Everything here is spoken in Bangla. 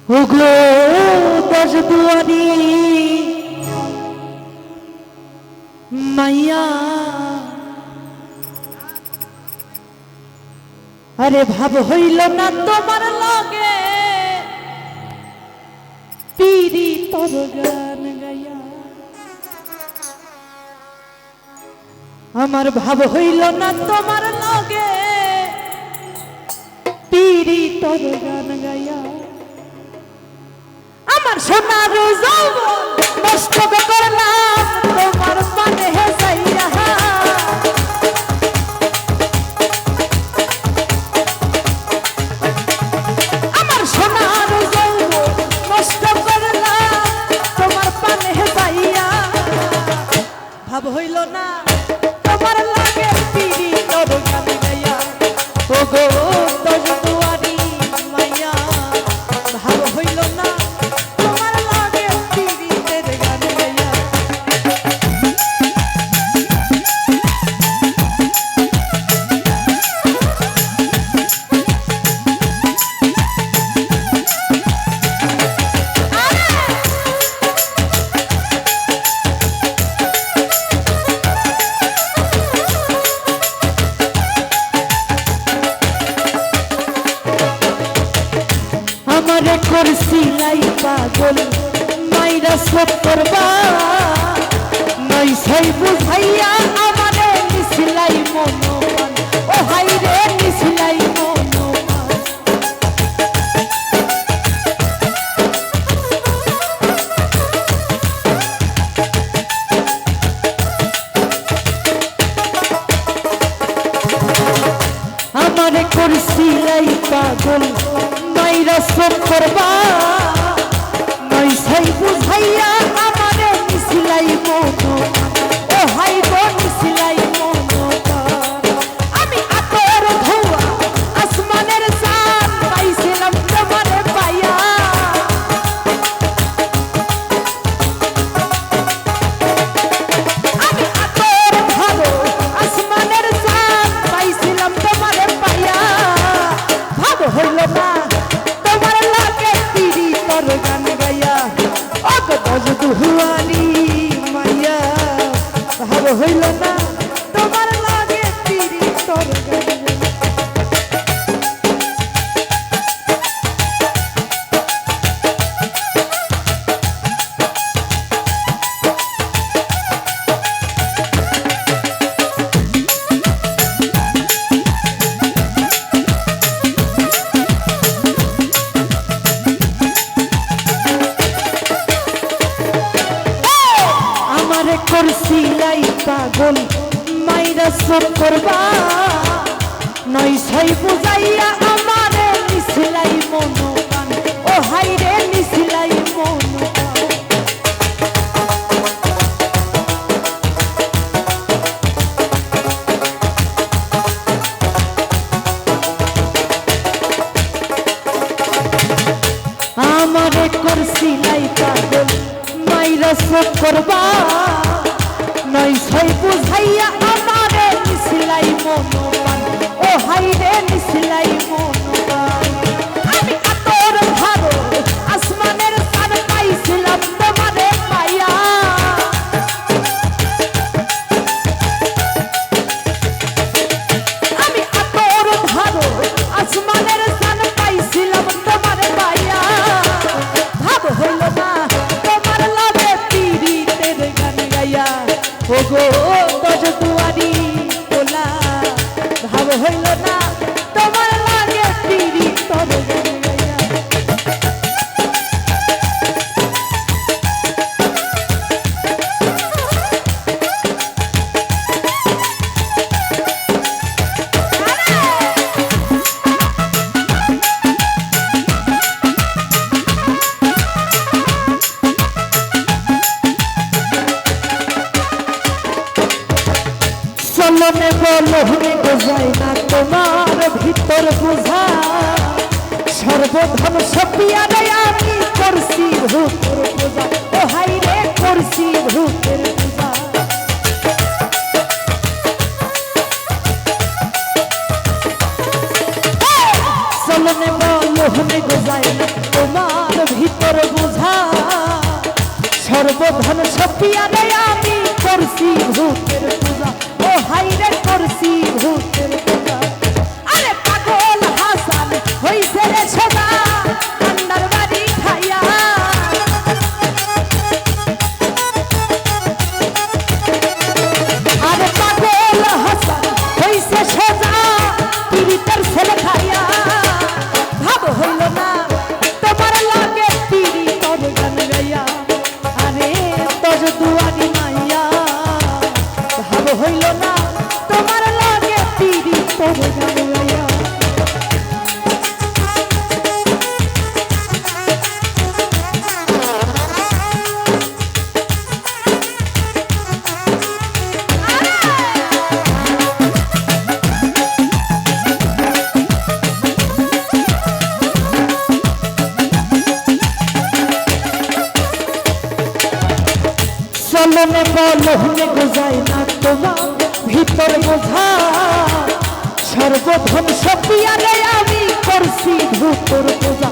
ওগো দশ দুয়ারি মাইয়া, আরে ভাব হইল না তোমার লগে পিরি তোর গান গাইয়া। আমার ভাব হইল না তোমার লগে পিরি তোর গান গাইয়া। আমার সোনার যৌবন নষ্ট করলাম তোমার পানে যাইয়া। আমার সোনার যৌবন নষ্ট করলাম তোমার পানে যাইয়া। ভাব হইল না তোমার লাগে পিরি তোর গান গাইয়া। ওগো দশ দুয়ারি মাইয়া, ভাব হইল না আমারে করছিলাই পাগল মাইরা সব করবা। নই সেই বুঝাইয়া আমারে নিছিলাই মনোমান, ও হাই রে নিছিলাই মনোমান। আমারে করছিলাই পাগল মাইরা সব করবা। নই সেই বুঝাইয়া আমারে নিছিলাই মনোমান, ও হাই গো নিছিলাই মনোমান। আমি আতর ধোয়া আসমানের চাঁদ পাইছিলাম তোমারে পাইয়া। আমি আতর ধরো আসমানের চাঁদ পাইছিলাম তোমারে পাইয়া। ভাব হইল না তোমার লাগে পিরি তোর গান গাইয়া। ওগো দশ দুয়ারি মাইয়া, ভাব হইল না তোমার লাগে পিরি তোর গান গাইয়া। আমারে করছিলাই পাগল মাইরা সব করবা। নই সেই বুঝাইয়া আমারে নিছিলাই মনোমান, ও হাই রে নিছিলাই মনোমান। আমারে করছিলাই পাগল মাইরা সব করবা। নই সেই বুঝাইয়া আমারে নিছিলাই মনোমান, ও হাই রে নিছিলাই মনোমান। আমি আতর ধরো আসমানের চাঁদ পাইছিলাম তোমারে পাইয়া। আমি আতর ধরো আসমানের চাঁদ পাইছিলাম তোমারে পাইয়া। ভাব হইল না তোমার লাগে পিরি তের গান গাইয়া। ওগো দশ দুয়ারি তোলা, ভাব হইল না তোমার লাগে পিরি তোর গান গাইয়া। চলনে বলনে বোঝাই না তোমার ভিতর বোঝা। সর্বধন সপিয়ারে আমি করছি ভূতের পূজা, ও হাই রে করছি ভূতের পূজা। চলনে বলনে বোঝাই না তোমার মনে বলহনে গোজাই না তোমার ভিতর বোঝা সর্বধন সপিয়ারে আমি করছি ভূতর বোঝা